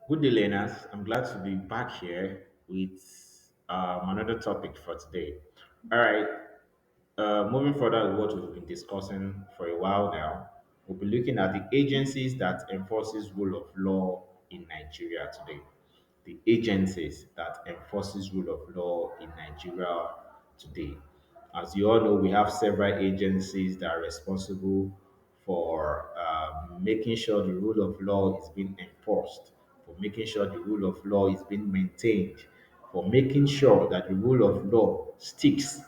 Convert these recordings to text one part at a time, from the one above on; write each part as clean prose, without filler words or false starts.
Good day, learners. I'm glad to be back here with another topic for today. All right, moving further with what we've been discussing for a while now, we'll be looking at the agencies that enforces rule of law in Nigeria today. The agencies that enforces rule of law in Nigeria today. As you all know, we have several agencies that are responsible for making sure the rule of law is being enforced, for making sure the rule of law is being maintained, for making sure that the rule of law sticks.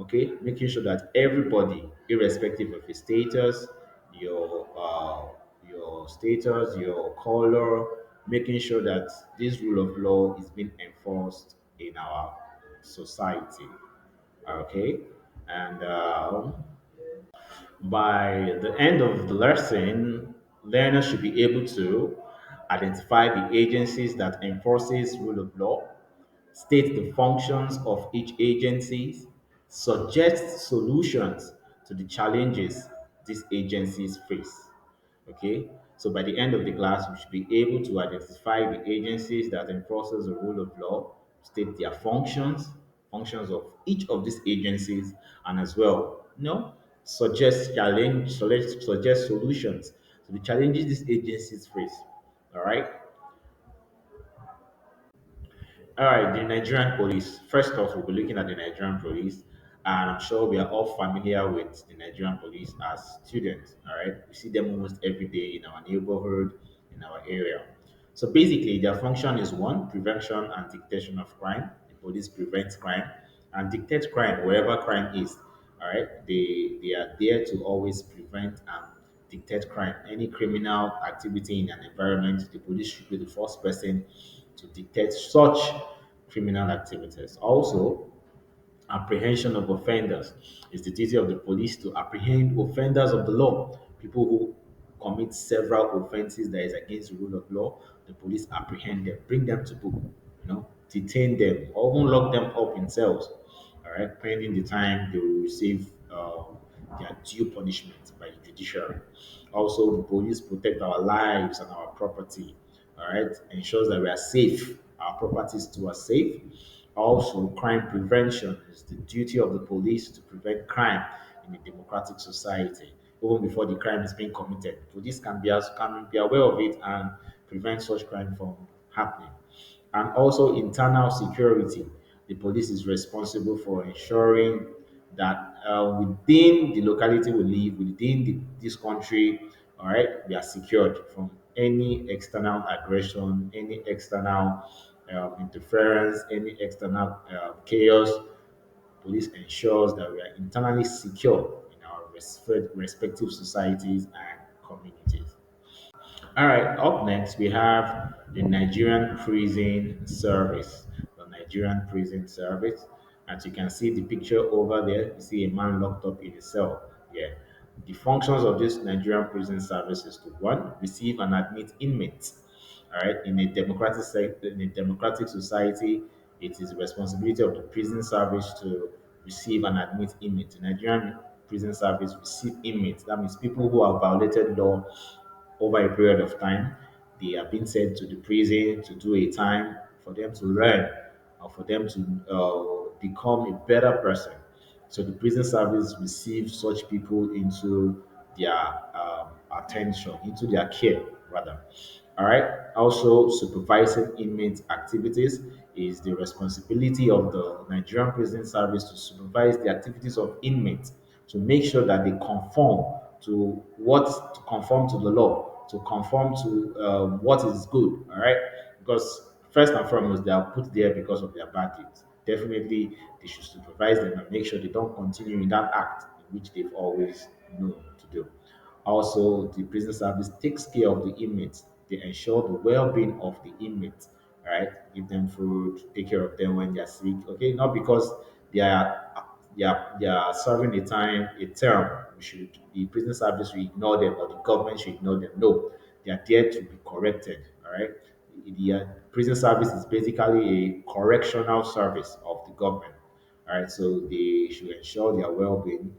Okay, making sure that everybody, irrespective of his status, your status, your color, making sure that this rule of law is being enforced in our society. Okay, and by the end of the lesson, learners should be able to identify the agencies that enforces rule of law, state the functions of each agency, suggest solutions to the challenges these agencies face. Okay, so by the end of the class, we should be able to identify the agencies that enforces the rule of law, state their functions of each of these agencies, and as well, suggest solutions to the challenges these agencies face. All right. All right, the Nigerian police. First off, we'll be looking at the Nigerian police, and I'm sure we are all familiar with the Nigerian police as students. All right, we see them almost every day in our neighborhood, in our area. So basically, their function is one, prevention and detection of crime. The police prevents crime and detect crime wherever crime is. All right, they are there to always prevent and detect crime. Any criminal activity in an environment, the police should be the first person to detect such criminal activities. Also, apprehension of offenders is the duty of the police to apprehend offenders of the law, people who commit several offenses that is against the rule of law. The police apprehend them, bring them to book, detain them, or even lock them up in cells. All right, pending the time they will receive their due punishment by the judiciary. Also, the police protect our lives and our property. All right, ensures that we are safe, our properties too are safe. Also, crime prevention is the duty of the police to prevent crime in a democratic society. Even before the crime is being committed, police can be aware of it and prevent such crime from happening. And also internal security. The police is responsible for ensuring that within the locality we live, within this country, all right, we are secured from any external aggression, any external interference, any external chaos. Police ensures that we are internally secure in our respective societies and communities. All right, up next we have the Nigerian Prison Service. The Nigerian Prison Service. As you can see the picture over there, you see a man locked up in a cell. Yeah. The functions of this Nigerian Prison Service is to one, receive and admit inmates. All right, in a democratic society, it is the responsibility of the prison service to receive and admit inmates. The Nigerian Prison Service receive inmates. That means people who have violated law over a period of time. They are being sent to the prison to do a time for them to learn or for them to become a better person. So the prison service receives such people into their attention, into their care, rather. All right. Also, supervising inmate activities is the responsibility of the Nigerian Prison Service to supervise the activities of inmates to make sure that they conform to the law, to conform to what is good. All right, because first and foremost, they are put there because of their bad deeds. Definitely, they should supervise them and make sure they don't continue in that act in which they've always known to do. Also, the prison service takes care of the inmates. They ensure the well-being of the inmates, right? Give them food, take care of them when they are sick. Okay, not because they are serving a term. The prison service should ignore them or the government should ignore them. No, they are there to be corrected. All right. The prison service is basically a correctional service of the government. All right, so they should ensure their well-being.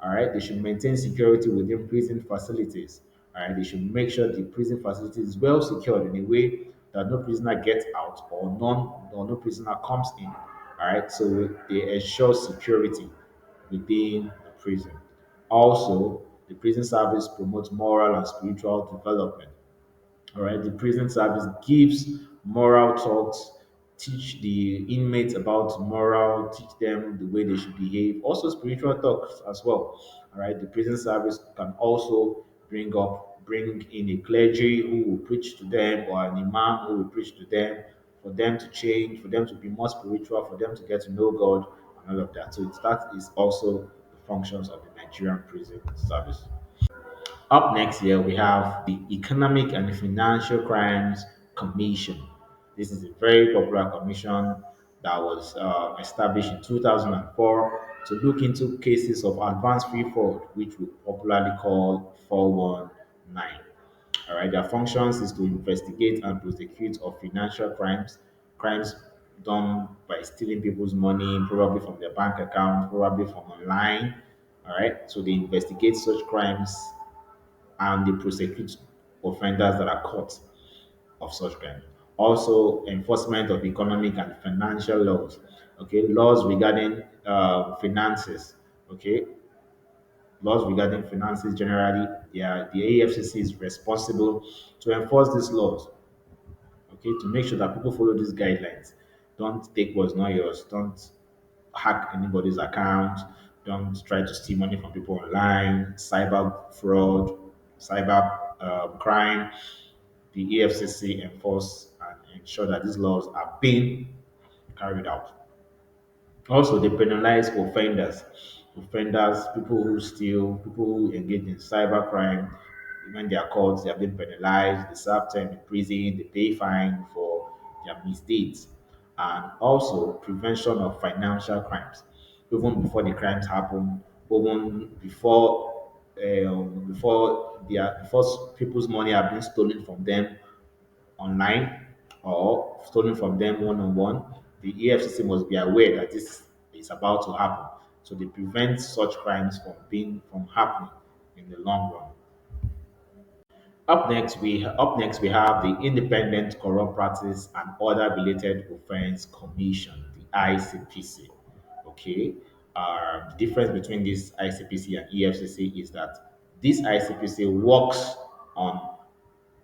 All right, they should maintain security within prison facilities. All right, they should make sure the prison facility is well secured in a way that no prisoner gets out or no prisoner comes in. All right, so they ensure security within the prison. Also, the prison service promotes moral and spiritual development. All right, the prison service gives moral talks, teach the inmates about moral, teach them the way they should behave. Also, spiritual talks as well. All right, the prison service can also bring in a clergy who will preach to them, or an imam who will preach to them, for them to change, for them to be more spiritual, for them to get to know God, and all of that. So that is also the functions of the Nigerian prison service. Up next here, we have the Economic and Financial Crimes Commission. This is a very popular commission that was established in 2004 to look into cases of advanced free fraud, which we popularly call 419. All right, their functions is to investigate and prosecute of financial crimes done by stealing people's money, probably from their bank account, probably from online. All right, so they investigate such crimes and they prosecute offenders that are caught of such crime. Also, enforcement of economic and financial laws. Okay, laws regarding finances. Okay, laws regarding finances generally. Yeah, the AFCC is responsible to enforce these laws. Okay, to make sure that people follow these guidelines. Don't take what's not yours. Don't hack anybody's account. Don't try to steal money from people online. Cyber fraud, cyber crime. The EFCC enforce and ensure that these laws are being carried out. Also, they penalize offenders. Offenders, people who steal, people who engage in cyber crime, when they are caught, they are being penalized, they serve time in prison, they pay fine for their misdeeds. And also prevention of financial crimes. Even before the crimes happen, even before people's money are being stolen from them online or stolen from them one on one, the EFCC must be aware that this is about to happen. So they prevent such crimes from happening in the long run. Up next we have the Independent Corrupt Practice and Other Related Offence Commission, the ICPC. Okay, the difference between this ICPC and EFCC is that this ICPC works on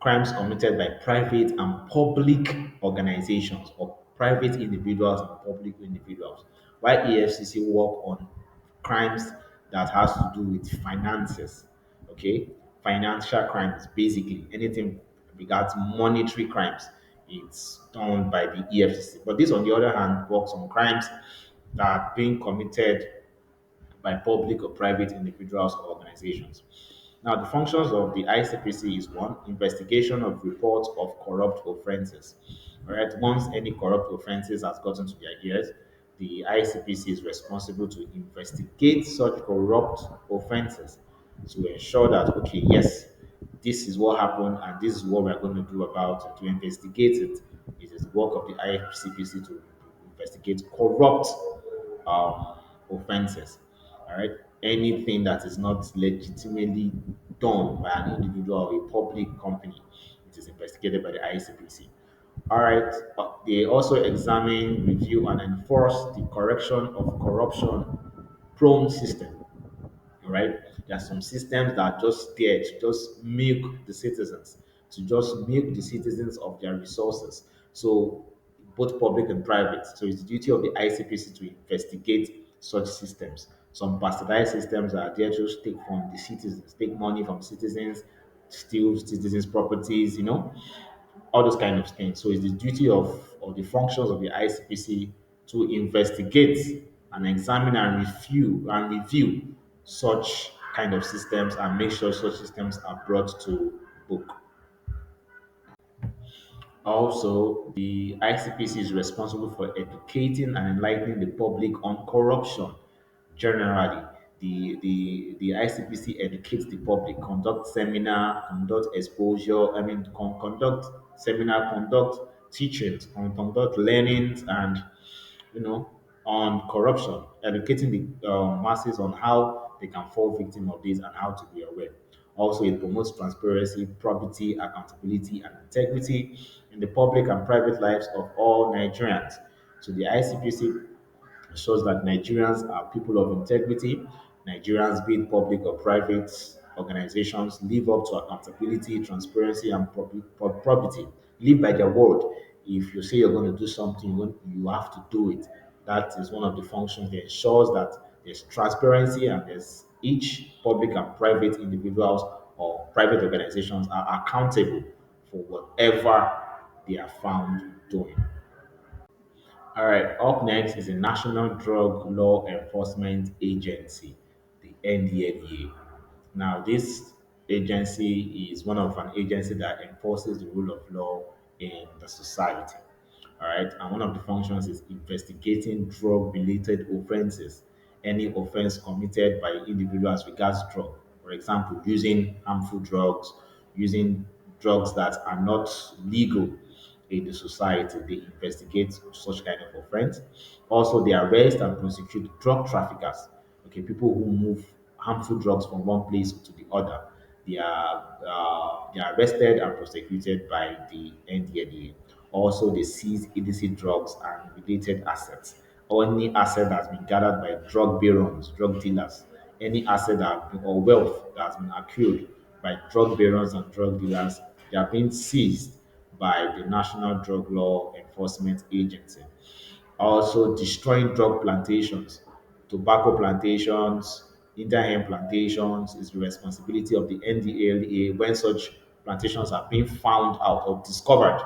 crimes committed by private and public organizations or private individuals and public individuals, while EFCC work on crimes that has to do with finances. Okay, financial crimes, basically anything regards monetary crimes, it's done by the EFCC. But this, on the other hand, works on crimes that are being committed by public or private individuals or organizations. Now, the functions of the ICPC is one, investigation of reports of corrupt offenses. All right, once any corrupt offenses has gotten to their ears, the ICPC is responsible to investigate such corrupt offenses to ensure that, okay, yes, this is what happened and this is what we're going to do about it, to investigate it. It is the work of the ICPC to investigate corrupt um, offenses. All right, anything that is not legitimately done by an individual or a public company, it is investigated by the ICPC. All right, they also examine, review, and enforce the correction of corruption prone system. All right, there are some systems that are just there to just milk the citizens, to just milk the citizens of their resources. So both public and private. So it's the duty of the ICPC to investigate such systems. Some bastardized systems are there to take from the citizens, take money from citizens, steal citizens' properties, all those kind of things. So it's the duty of the functions of the ICPC to investigate and examine and review such kind of systems and make sure such systems are brought to book. Also, the ICPC is responsible for educating and enlightening the public on corruption. Generally, the ICPC educates the public, conduct seminar, conduct exposure. I mean, conduct seminar, conduct teachings, conduct learnings, and you know, on corruption, educating the masses on how they can fall victim of this and how to be aware. Also, it promotes transparency, probity, accountability, and integrity in the public and private lives of all Nigerians. So the ICPC shows that Nigerians are people of integrity. Nigerians, be it public or private organizations, live up to accountability, transparency, and probity. Live by their word. If you say you're going to do something, you have to do it. That is one of the functions that ensures that there's transparency and there's each public and private individuals or private organizations are accountable for whatever they are found doing. All right, up next is the National Drug Law Enforcement Agency, the NDLEA. Now, this agency is one of an agency that enforces the rule of law in the society. All right, and one of the functions is investigating drug-related offenses, any offense committed by individuals regards drug. For example, using harmful drugs, using drugs that are not legal in the society. They investigate such kind of offense. Also, they arrest and prosecute drug traffickers. Okay, people who move harmful drugs from one place to the other. They are arrested and prosecuted by the NDLEA. Also, they seize illicit drugs and related assets, or any asset that's been gathered by drug barons, drug dealers, any asset or wealth that has been accrued by drug barons and drug dealers, they are being seized by the National Drug Law Enforcement Agency. Also, destroying drug plantations, tobacco plantations, Indian plantations is the responsibility of the NDLEA. When such plantations are being found out or discovered,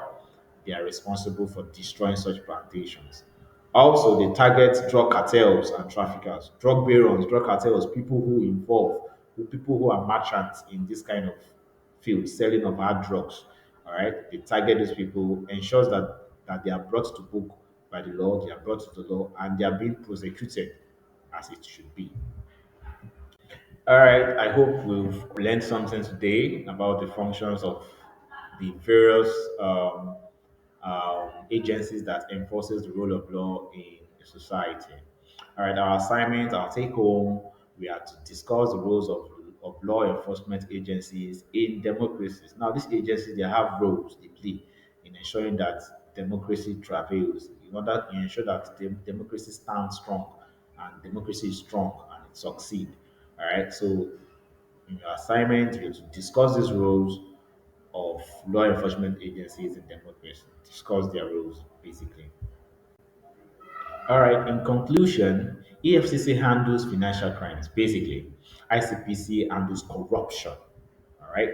they are responsible for destroying such plantations. Also, they target drug cartels and traffickers, drug barons, drug cartels, people who are merchants in this kind of field, selling of hard drugs. All right, they target these people, ensures that they are brought to book by the law, they are brought to the law, and they are being prosecuted as it should be. All right, I hope we've learned something today about the functions of the various agencies that enforces the rule of law in a society. All right, our assignment, our take home, we are to discuss the roles of law enforcement agencies in democracies. Now, these agencies, they have roles they play in ensuring that democracy travails, in order to ensure that democracy stands strong and democracy is strong and it succeeds. All right, so in your assignment, you're to discuss these roles of law enforcement agencies in democracy, discuss their roles basically. All right, in conclusion, EFCC handles financial crimes basically, ICPC handles corruption, all right,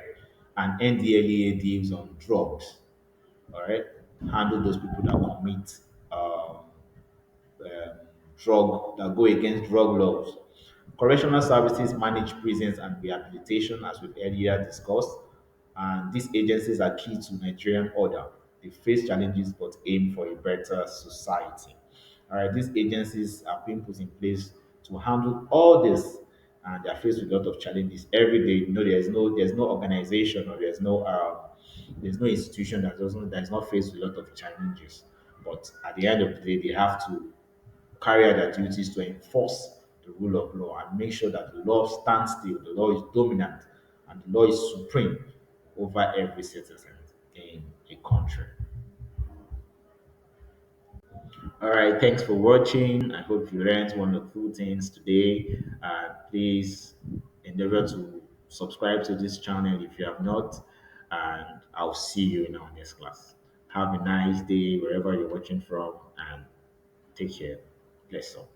and NDLEA deals on drugs, all right, handle those people that commit um, drug that go against drug laws. Correctional services manage prisons and rehabilitation, as we've earlier discussed, and these agencies are key to Nigerian order. They face challenges but aim for a better society. All right, these agencies are being put in place to handle all this, and they are faced with a lot of challenges every day. You know, there's no organization or there's no institution that is not faced with a lot of challenges. But at the end of the day, they have to carry out their duties to enforce the rule of law and make sure that the law stands still, the law is dominant, and the law is supreme over every citizen in a country. All right, thanks for watching. I hope you learned one or two things today. Please endeavor to subscribe to this channel if you have not, and I'll see you in our next class. Have a nice day wherever you're watching from, and take care. Bless up.